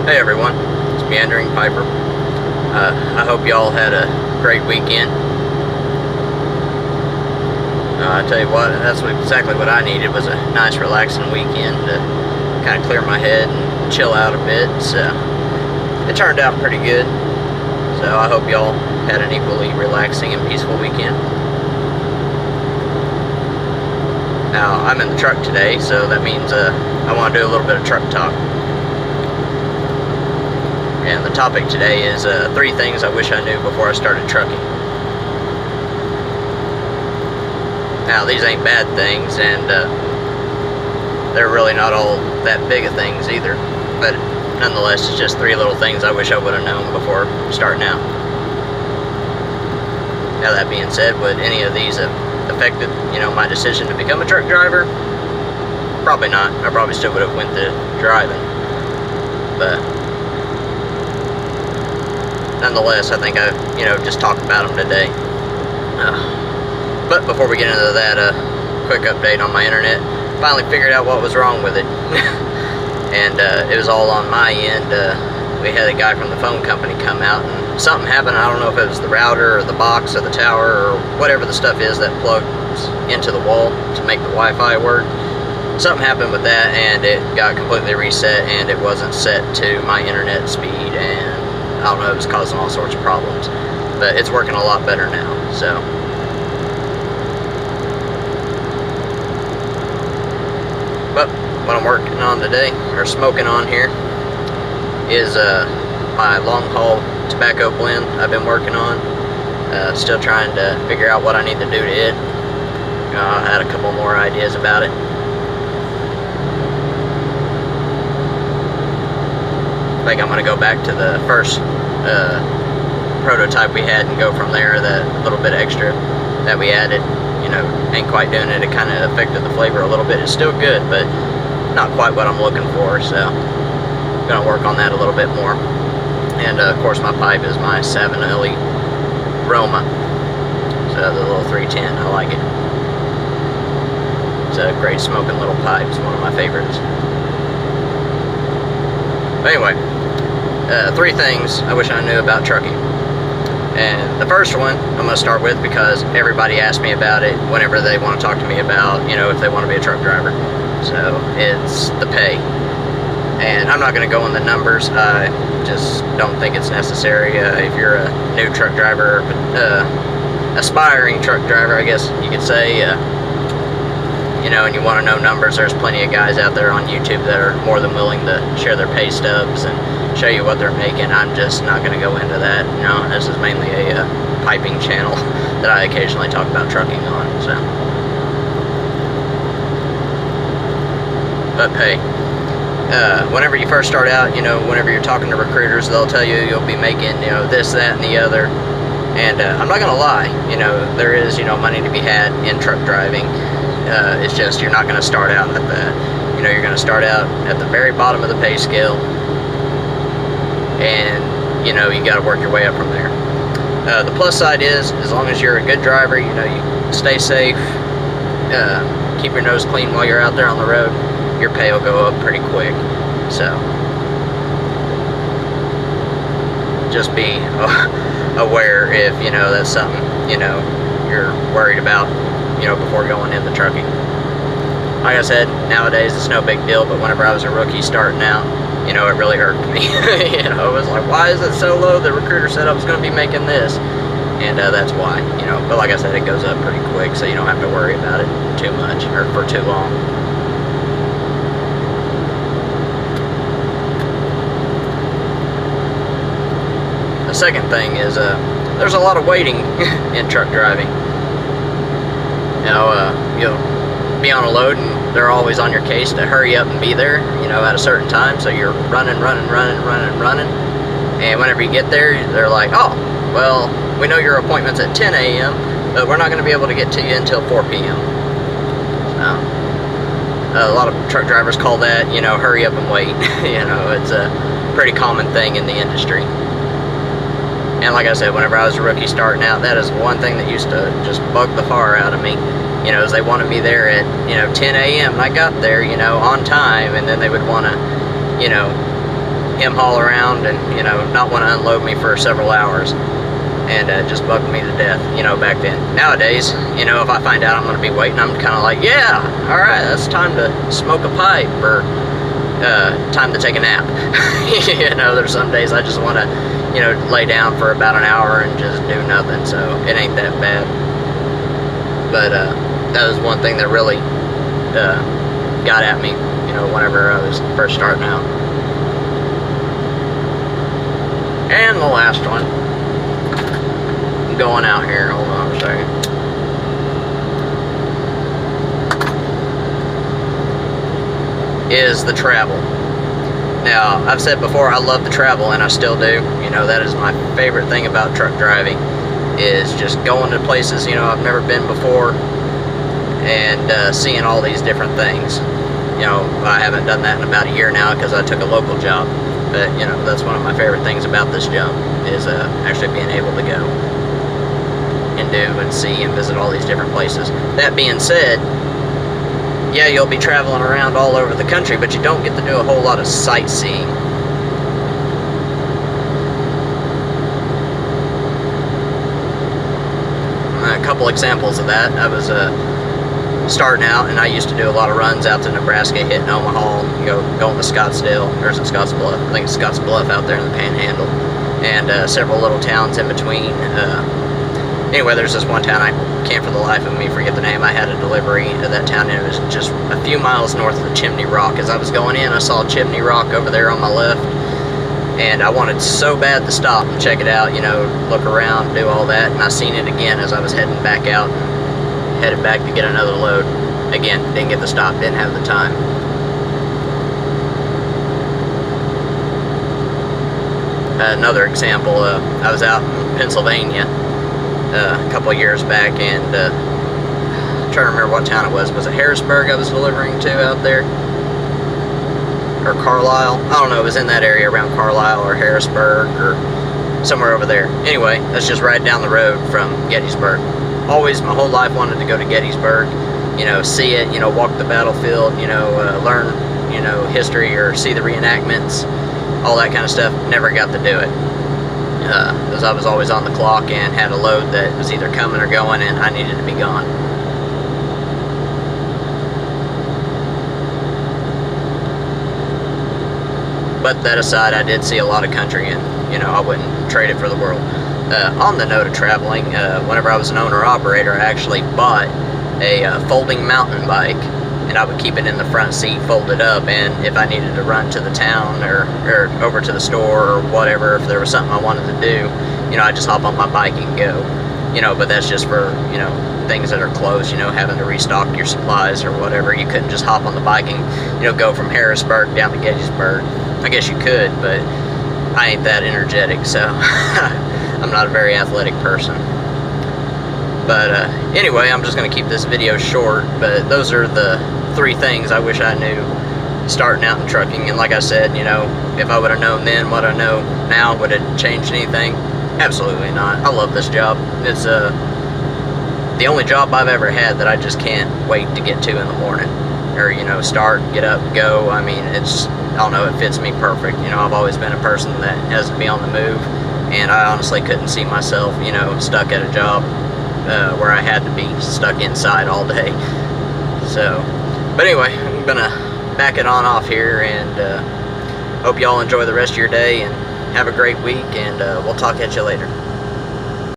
Hey everyone, it's Meandering Piper. I hope y'all had a great weekend. I tell you what, that's exactly what I needed, was a nice relaxing weekend to kind of clear my head and chill out a bit. So it turned out pretty good. So I hope y'all had an equally relaxing and peaceful weekend. Now, I'm in the truck today, so that means I want to do a little bit of truck talk. And the topic today is 3 things I wish I knew before I started trucking. Now, these ain't bad things, and they're really not all that big of things either. But nonetheless, it's just 3 little things I wish I would have known before starting out. Now, that being said, would any of these have affected, my decision to become a truck driver? Probably not. I probably still would have went to driving. But nonetheless, I think I, just talk about them today. But before we get into that, quick update on my internet. Finally figured out what was wrong with it. And it was all on my end. We had a guy from the phone company come out, and something happened. I don't know if it was the router or the box or the tower or whatever the stuff is that plugs into the wall to make the Wi-Fi work. Something happened with that, and it got completely reset, and it wasn't set to my internet speed, and I don't know, it was causing all sorts of problems. But it's working a lot better now, so. But what I'm working on today, or smoking on here, is my long haul tobacco blend I've been working on. Still trying to figure out what I need to do to it. I had a couple more ideas about it. I think I'm going to go back to the first prototype we had and go from there. That little bit extra that we added, ain't quite doing it. It kind of affected the flavor a little bit. It's still good, but not quite what I'm looking for, so I'm going to work on that a little bit more. And of course my pipe is my Savin Elite Roma, so the little 310, I like it. It's a great smoking little pipe. It's one of my favorites. But anyway, 3 things I wish I knew about trucking. And the first one I'm going to start with because everybody asks me about it whenever they want to talk to me about, if they want to be a truck driver. So it's the pay. And I'm not going to go in the numbers. I just don't think it's necessary. If you're a new truck driver, aspiring truck driver, I guess you could say, and you want to know numbers, there's plenty of guys out there on YouTube that are more than willing to share their pay stubs and show you what they're making. I'm just not going to go into that. This is mainly a piping channel that I occasionally talk about trucking on. So, but pay. Whenever you first start out, whenever you're talking to recruiters, they'll tell you you'll be making, this, that, and the other. And I'm not going to lie, there is, money to be had in truck driving. It's just you're not going to start out at the, you're going to start out at the very bottom of the pay scale. And, you got to work your way up from there. The plus side is, as long as you're a good driver, you stay safe, keep your nose clean while you're out there on the road, your pay will go up pretty quick. So just be aware if that's something you're worried about before going into trucking. Like I said, nowadays it's no big deal, but whenever I was a rookie starting out, it really hurt me. It was like, why is it so low? The recruiter said I was going to be making this, and that's why. But like I said, it goes up pretty quick, so you don't have to worry about it too much or for too long. The second thing is there's a lot of waiting in truck driving. You'll be on a load and they're always on your case to hurry up and be there, at a certain time. So you're running. And whenever you get there, they're like, oh, well, we know your appointment's at 10 a.m., but we're not going to be able to get to you until 4 p.m. A lot of truck drivers call that, hurry up and wait. It's a pretty common thing in the industry. And like I said, whenever I was a rookie starting out, that is one thing that used to just bug the fire out of me. Is they wanted me there at, 10 a.m. and I got there, on time, and then they would want to, him haul around and, you know, not want to unload me for several hours. And just bugged me to death, you know, back then. Nowadays, you know, if I find out I'm going to be waiting, I'm kind of like, yeah, all right, that's time to smoke a pipe, or time to take a nap. You know, there's some days I just want to, you know, lay down for about an hour and just do nothing, so it ain't that bad. But that was one thing that really got at me, you know, whenever I was first starting out. And the last one, going out here, hold on a second. Is the travel. Now, I've said before, I love to travel, and I still do. You know, that is my favorite thing about truck driving, is just going to places, you know, I've never been before, and seeing all these different things. You know, I haven't done that in about a year now because I took a local job, but, you know, that's one of my favorite things about this job, is actually being able to go and do and see and visit all these different places. That being said, yeah, you'll be traveling around all over the country, but you don't get to do a whole lot of sightseeing. A couple examples of that. I was starting out, and I used to do a lot of runs out to Nebraska, hitting Omaha, going to Scottsdale, or is it Scottsbluff? I think it's Scottsbluff out there in the Panhandle, and several little towns in between. Anyway, there's this one town, I can't for the life of me forget the name. I had a delivery at that town, and it was just a few miles north of Chimney Rock. As I was going in, I saw Chimney Rock over there on my left, and I wanted so bad to stop and check it out, you know, look around, do all that, and I seen it again as I was heading back out, headed back to get another load. Again, didn't get to stop, didn't have the time. Another example, I was out in Pennsylvania a couple of years back, and I'm trying to remember what town it was. Was it Harrisburg I was delivering to out there? Or Carlisle? I don't know, it was in that area around Carlisle or Harrisburg or somewhere over there. Anyway, that's just right down the road from Gettysburg. Always, my whole life, wanted to go to Gettysburg, you know, see it, you know, walk the battlefield, you know, learn, you know, history, or see the reenactments, all that kind of stuff. Never got to do it. Because I was always on the clock and had a load that was either coming or going, and I needed to be gone. But that aside, I did see a lot of country, and, you know, I wouldn't trade it for the world. On the note of traveling, whenever I was an owner-operator, I actually bought a folding mountain bike, and I would keep it in the front seat folded up, and if I needed to run to the town or over to the store or whatever, if there was something I wanted to do, you know, I'd just hop on my bike and go. You know, but that's just for, you know, things that are close, you know, having to restock your supplies or whatever. You couldn't just hop on the bike and, you know, go from Harrisburg down to Gettysburg. I guess you could, but I ain't that energetic, so I'm not a very athletic person. But anyway, I'm just going to keep this video short, but those are the 3 things I wish I knew starting out in trucking. And like I said, you know, if I would have known then what I know now, would it change anything? Absolutely not. I love this job. It's the only job I've ever had that I just can't wait to get to in the morning. Or, you know, start, get up, go. I mean, it's, I don't know, it fits me perfect. You know, I've always been a person that has to be on the move, and I honestly couldn't see myself, you know, stuck at a job where I had to be stuck inside all day. So, but anyway, I'm gonna back it on off here, and hope y'all enjoy the rest of your day, and have a great week, and we'll talk at you later.